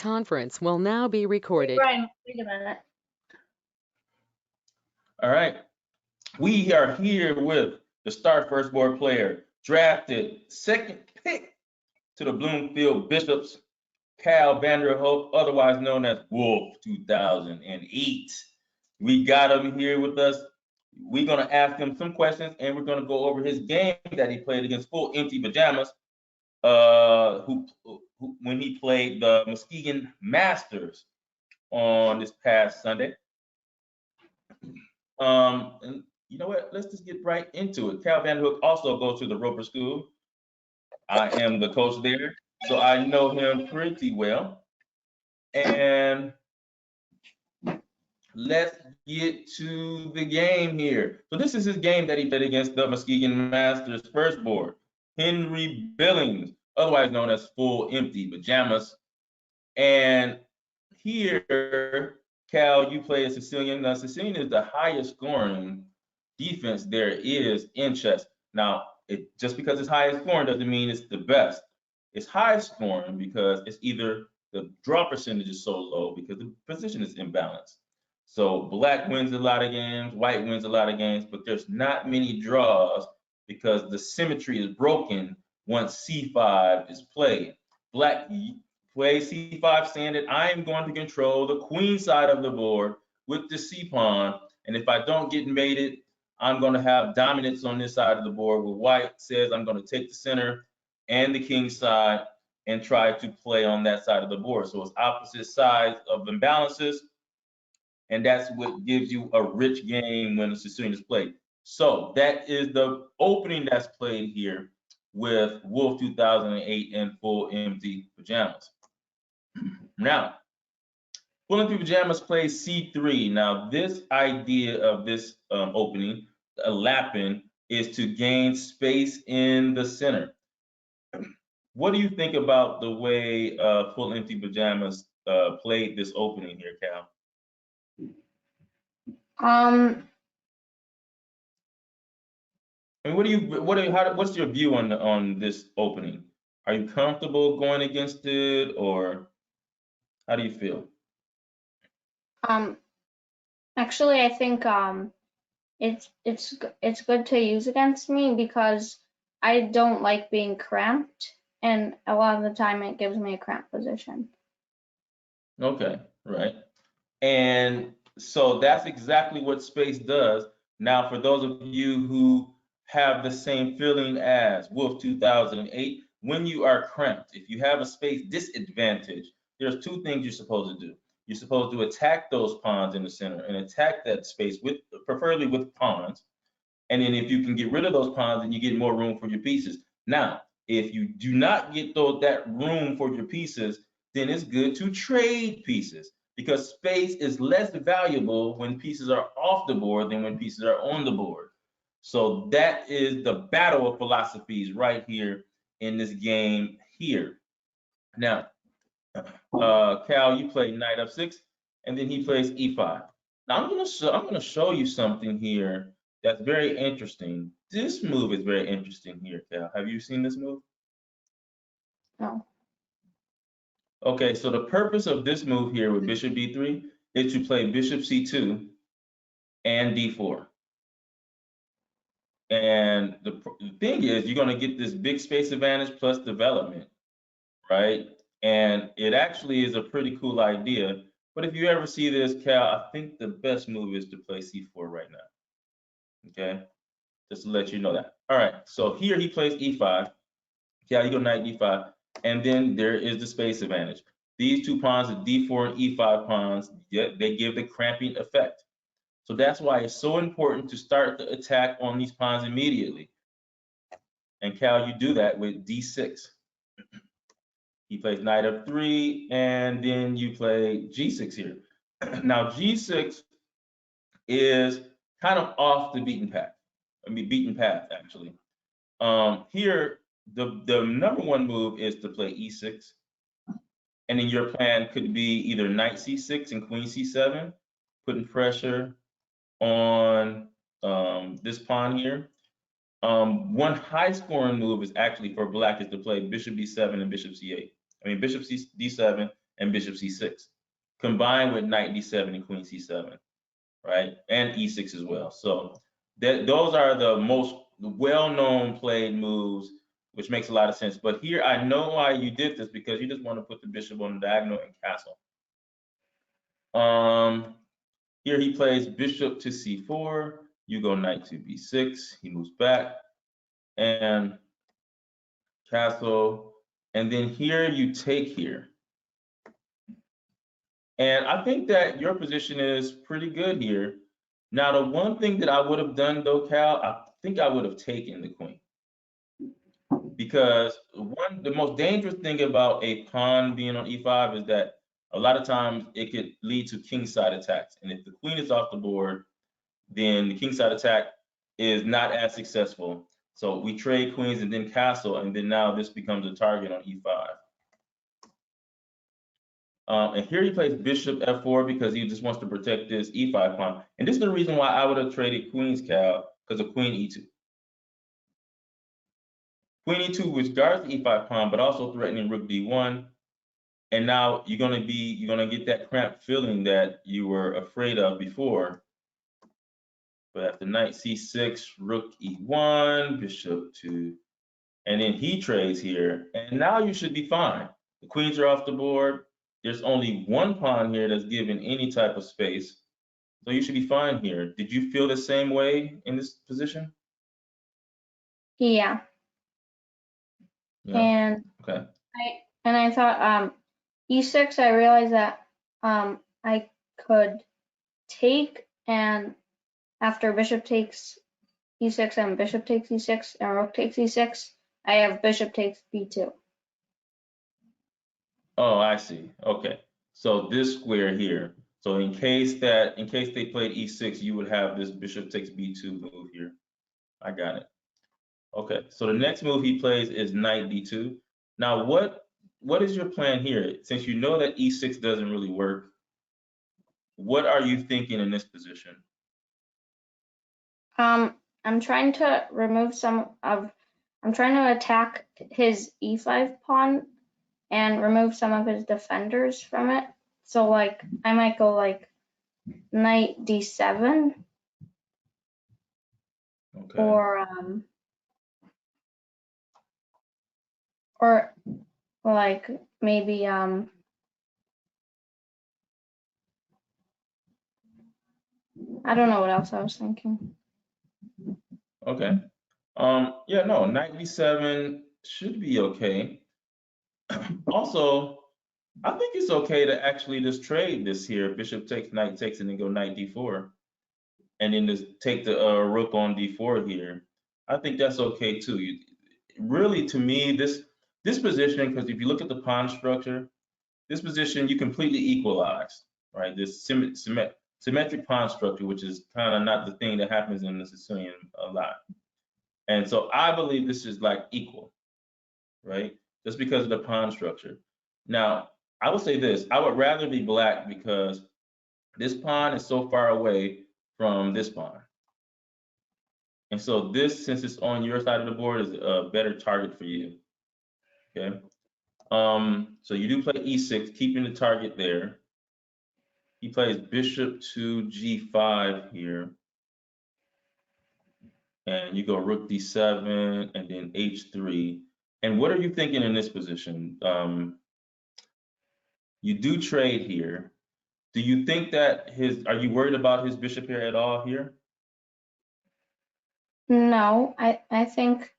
conference will now be recorded. Brian, wait a minute. All right. We are here with the star first board player, drafted second pick to the Bloomfield Bishops, Cal Vanderhoek, otherwise known as Wolf 2008. We got him here with us. We're going to ask him some questions, and we're going to go over his game that he played against Full Empty Pajamas, when he played the Muskegon Masters on this past Sunday. And you know what? Let's just get right into it. Cal Vanderhoek also goes to the Roper School. I am the coach there, so I know him pretty well. And let's get to the game here. So this is his game that he played against the Muskegon Masters first board. Henry Billings, otherwise known as Full Empty Pajamas. And here, Cal, you play a Sicilian. Now, Sicilian is the highest scoring defense there is in chess. Now, just because it's highest scoring doesn't mean it's the best. It's high scoring because it's either the draw percentage is so low because the position is imbalanced. So black wins a lot of games, white wins a lot of games, but there's not many draws because the symmetry is broken once c5 is played. Black plays c5, saying that I am going to control the queen side of the board with the c pawn, and if I don't get mated, I'm going to have dominance on this side of the board, where white says I'm going to take the center and the king side and try to play on that side of the board. So it's opposite sides of imbalances, and that's what gives you a rich game when the Sicilian is played. So that is the opening that's played here with Wolf 2008 and Full Empty Pajamas. Now, Full Empty Pajamas plays c3. Now, this idea of this opening, a lapping, is to gain space in the center. What do you think about the way Full Empty Pajamas played this opening here, Cal? Um, I mean, what's your view on this opening? Are you comfortable going against it, or how do you feel? Actually, I think it's good to use against me because I don't like being cramped, and a lot of the time it gives me a cramped position. Okay, right. And so that's exactly what space does. Now, for those of you who have the same feeling as Wolf 2008, when you are cramped, if you have a space disadvantage, there's two things you're supposed to do. You're supposed to attack those pawns in the center and attack that space with, preferably with pawns. And then if you can get rid of those pawns, then you get more room for your pieces. Now, if you do not get that room for your pieces, then it's good to trade pieces, because space is less valuable when pieces are off the board than when pieces are on the board. So that is the battle of philosophies right here in this game here. Now, Cal, you play knight f6, and then he plays e5. Now I'm gonna show you something here that's very interesting. This move is very interesting here, Cal. Have you seen this move? No. Okay, so the purpose of this move here with bishop b3 is to play bishop c2 and d4. And the thing is, you're going to get this big space advantage plus development, right? And it actually is a pretty cool idea. But if you ever see this, Cal, I think the best move is to play c4 right now. Okay, just to let you know that. All right, so here he plays e5. Cal, you go knight d5, and then there is the space advantage. These two pawns, the d4 and e5 pawns, they give the cramping effect. So that's why it's so important to start the attack on these pawns immediately. And Cal, you do that with d6. He plays knight f3, and then you play g6 here. Now, g6 is kind of off the beaten path. Beaten path, actually. Here, the number one move is to play e6. And then your plan could be either knight c6 and queen c7, putting pressure on this pawn here. One high scoring move is actually for black is to play bishop b7 and bishop c8. I mean, bishop d7 and bishop c6, combined with knight d7 and queen c7, right? And e6 as well. So those are the most well-known played moves, which makes a lot of sense. But here, I know why you did this, because you just want to put the bishop on the diagonal and castle. Here he plays bishop to c4. You go knight to b6. He moves back and castle. And then here you take here. And I think that your position is pretty good here. Now, the one thing that I would have done though, Cal, I think I would have taken the queen. Because the most dangerous thing about a pawn being on e5 is that a lot of times it could lead to kingside attacks. And if the queen is off the board, then the kingside attack is not as successful. So we trade queens and then castle, and then now this becomes a target on e5. And here he plays bishop f4 because he just wants to protect this e5 pawn. And this is the reason why I would have traded queens, Cal, because of queen e2. Queen e2, which guards the e5 pawn, but also threatening rook d1. And now you're gonna get that cramped feeling that you were afraid of before. But after knight c6, rook e1, bishop to, and then he trades here, and now you should be fine. The queens are off the board. There's only one pawn here that's given any type of space, so you should be fine here. Did you feel the same way in this position? Yeah. And okay. I thought e6, I realized that I could take, and after bishop takes e6 and bishop takes e6 and rook takes e6, I have bishop takes b2. Oh, I see. Okay. So this square here. So in case they played e6, you would have this bishop takes b2 move here. I got it. Okay. So the next move he plays is knight d2. Now what is your plan here? Since you know that e6 doesn't really work, what are you thinking in this position? I'm trying to remove I'm trying to attack his e5 pawn and remove some of his defenders from it. So like I might go like knight d7. Okay. Or like maybe I don't know what else I was thinking. Okay. Yeah, no, knight d7 should be okay. Also, I think it's okay to actually just trade this here. Bishop takes, knight takes, and then go knight d4. And then just take the rook on d4 here. I think that's okay too. Really, to me, this position, because if you look at the pawn structure, this position you completely equalize, right? This symmetric pawn structure, which is kind of not the thing that happens in the Sicilian a lot. And so I believe this is like equal, right? Just because of the pawn structure. Now, I would say this, I would rather be black because this pawn is so far away from this pawn. And so this, since it's on your side of the board, is a better target for you, okay? So you do play e6, keeping the target there. He plays bishop to g5 here. And you go rook d7 and then h3. And what are you thinking in this position? You do trade here. Do you think that are you worried about his bishop here at all here? No, I think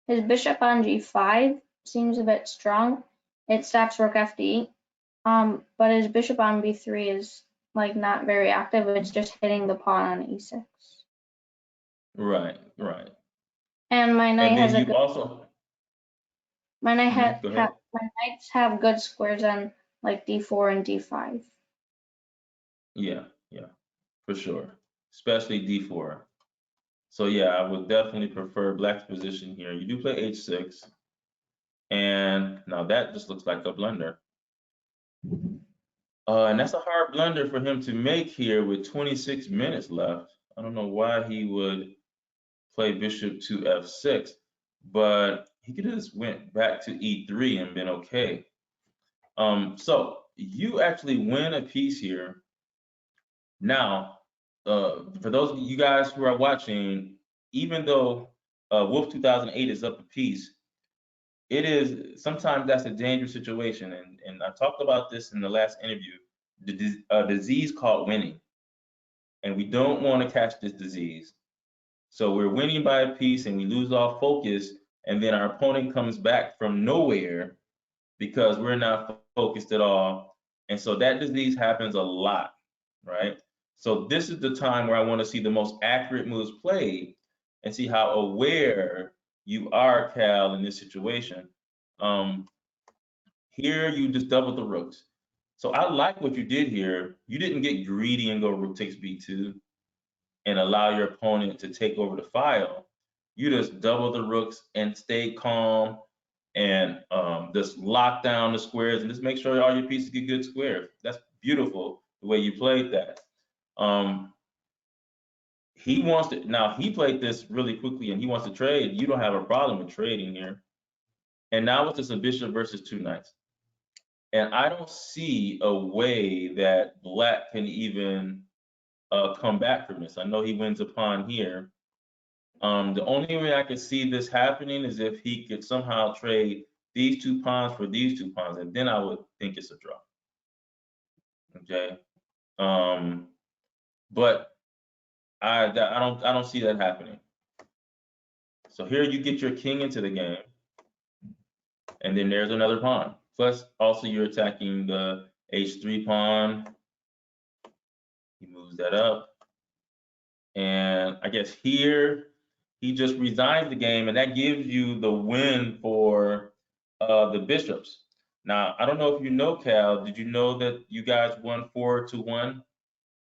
his bishop on g5 seems a bit strong. It stops rook fd. But his bishop on b3 is like not very active. It's just hitting the pawn on e6. Right, right. And my knight has a good. Also. My knights have good squares on like d4 and d5. Yeah, for sure, especially d4. So yeah, I would definitely prefer black's position here. You do play h6, and now that just looks like a blunder. And that's a hard blunder for him to make here with 26 minutes left. I don't know why he would play bishop to f6, but he could have just went back to e3 and been okay. So you actually win a piece here. Now, for those of you guys who are watching, even though Wolf 2008 is up a piece, it is sometimes that's a dangerous situation. And I talked about this in the last interview, a disease called winning. And we don't want to catch this disease. So we're winning by a piece and we lose all focus, and then our opponent comes back from nowhere because we're not focused at all. And so that disease happens a lot, right? So this is the time where I want to see the most accurate moves played and see how aware you are, Cal, in this situation. Here you just double the rooks. So I like what you did here. You didn't get greedy and go rook takes b2 and allow your opponent to take over the file. You just double the rooks and stay calm and just lock down the squares and just make sure all your pieces get good squares. That's beautiful the way you played that. He wants to, now he played this really quickly and he wants to trade. You don't have a problem with trading here. And now it's just a bishop versus two knights. And I don't see a way that black can even come back from this. I know he wins a pawn here. The only way I could see this happening is if he could somehow trade these two pawns for these two pawns, and then I would think it's a draw. Okay, but I don't see that happening. So here you get your king into the game, and then there's another pawn. Plus, also you're attacking the h3 pawn. He moves that up, and I guess here he just resigns the game, and that gives you the win for the bishops. Now, I don't know if you know, Cal, did you know that you guys won 4-1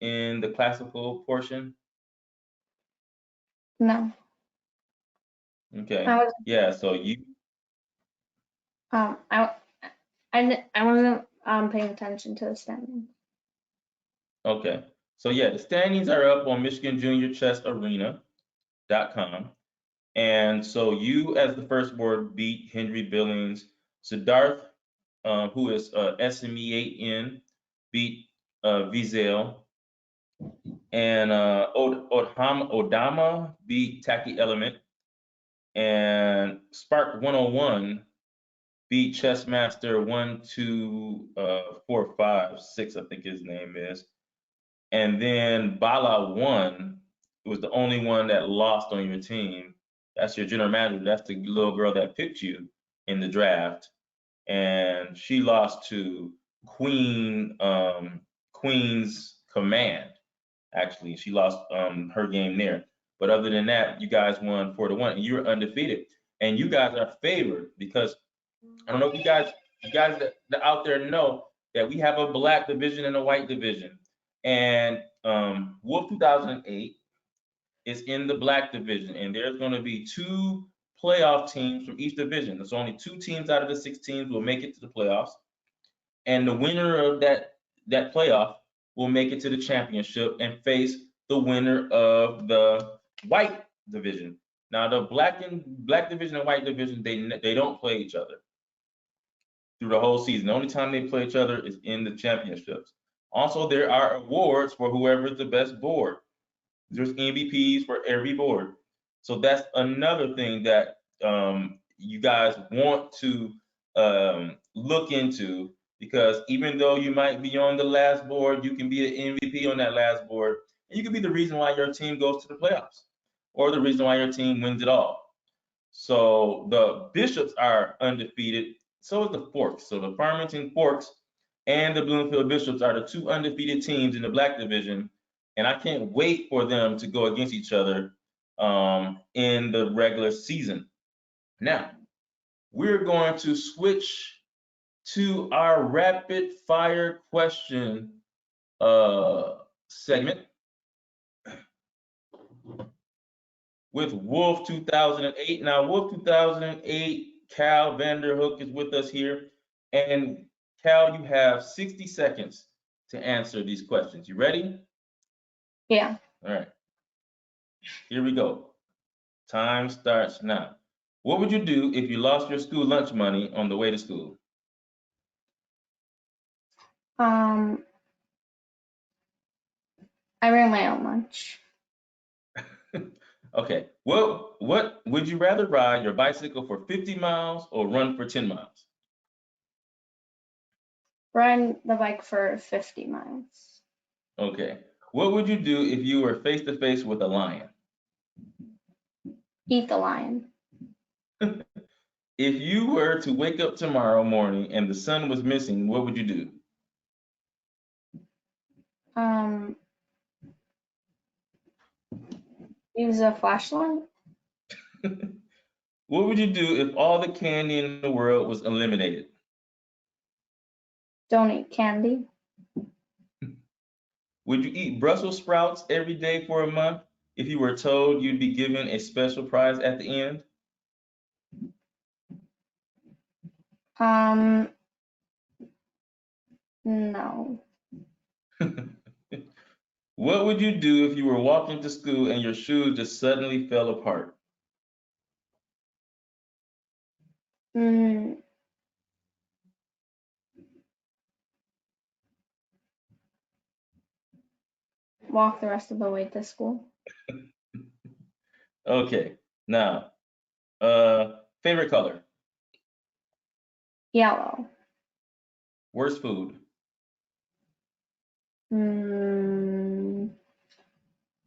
in the classical portion? No. Okay. I was Yeah, so you, I wasn't paying attention to the standings. okay. So yeah, the standings are up on Michigan Junior Chess Arena.com. And so you, as the first board, beat Henry Billings. Siddharth, who is SME8N, beat Vizel. And Odama beat Tacky Element. And Spark 101 beat Chessmaster 12456, I think his name is. And then Bala won. It was the only one that lost on your team. That's your general manager. That's the little girl that picked you in the draft. And she lost to Queen's Command. Actually, she lost her game there. But other than that, you guys won 4-1, and you're undefeated. And you guys are favored because I don't know if you guys that out there know that we have a black division and a white division. And Wolf 2008 is in the black division, and there's going to be 2 playoff teams from each division. There's only 2 teams out of the 6 teams will make it to the playoffs, and the winner of that playoff will make it to the championship and face the winner of the white division. Now, the black division and white division, they don't play each other through the whole season. The only time they play each other is in the championships. Also, there are awards for whoever's the best board. There's MVPs for every board. So that's another thing that you guys want to look into, because even though you might be on the last board, you can be an MVP on that last board, and you can be the reason why your team goes to the playoffs or the reason why your team wins it all. So the bishops are undefeated. So is the Forks. So the Farmington Forks and the Bloomfield Bishops are the 2 undefeated teams in the black division. And I can't wait for them to go against each other in the regular season. Now, we're going to switch to our rapid fire question segment with Wolf 2008. Now, Wolf 2008, Cal Vanderhook is with us here. And Cal, you have 60 seconds to answer these questions. You ready? Yeah. All right. Here we go. Time starts now. What would you do if you lost your school lunch money on the way to school? I bring my own lunch. Okay. What would you rather ride your bicycle for 50 miles or run for 10 miles? Ride the bike for 50 miles. Okay. What would you do if you were face to face with a lion? Eat the lion. If you were to wake up tomorrow morning and the sun was missing, what would you do? Use a flashlight. What would you do if all the candy in the world was eliminated? Don't eat candy. Would you eat Brussels sprouts every day for a month if you were told you'd be given a special prize at the end? No. What would you do if you were walking to school and your shoes just suddenly fell apart? Walk the rest of the way to school. Okay, now, favorite color, Yellow. worst food,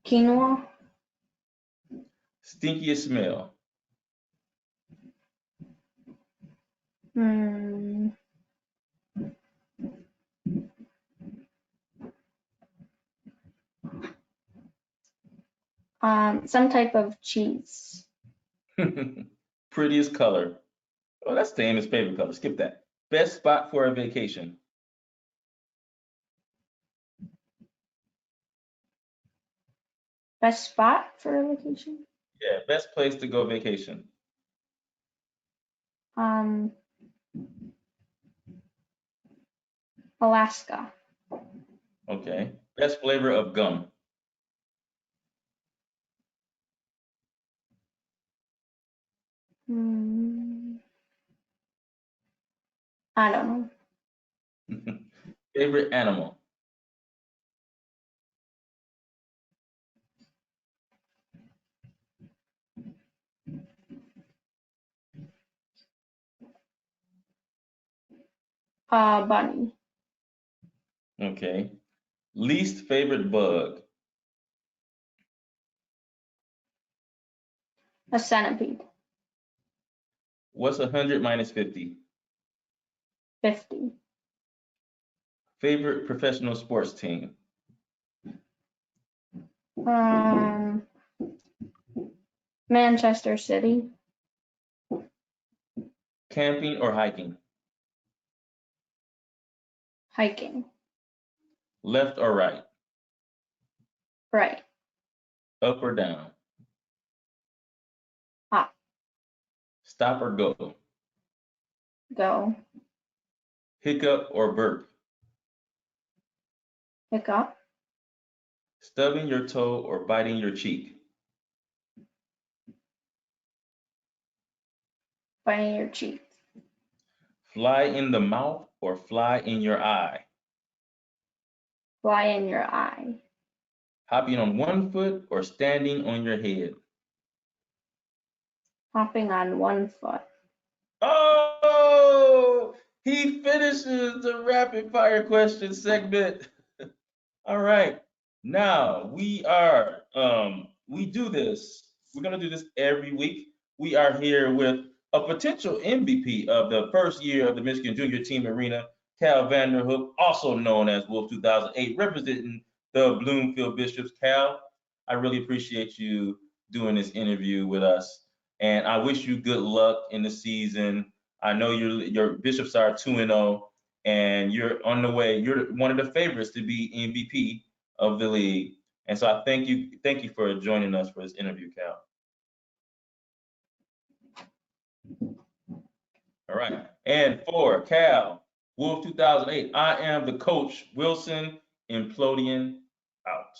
Quinoa. stinkiest smell, Some type of cheese. prettiest color. Oh, that's Damon's favorite color. Skip that. Best spot for a vacation. Best spot for a vacation? Yeah, best place to go vacation. Alaska. Okay. Best flavor of gum. I don't know. Favorite animal. Bunny. Okay. Least favorite bug. A centipede. What's 100 minus 50? 50. Favorite professional sports team. Manchester City. Camping or hiking. Hiking. Left or right. Right. Up or down. Up. Stop or go. Go. Hiccup or burp. Hiccup. Stubbing your toe or biting your cheek. Biting your cheek. Fly in the mouth or fly in your eye. Fly in your eye. Hopping on one foot or standing on your head. Hopping on one foot. Oh, he finishes the rapid fire question segment. All right. Now we do this. We're gonna do this every week. We are here with a potential MVP of the first year of the Michigan Junior Team Arena, Cal Vanderhook, also known as Wolf 2008, representing the Bloomfield Bishops. Cal, I really appreciate you doing this interview with us, and I wish you good luck in the season. I know your Bishops are 2-0, and you're on the way. You're one of the favorites to be MVP of the league. And so I thank you for joining us for this interview, Cal. All right. And for Cal, Wolf 2008, I am the coach, Wilson Implodian, out.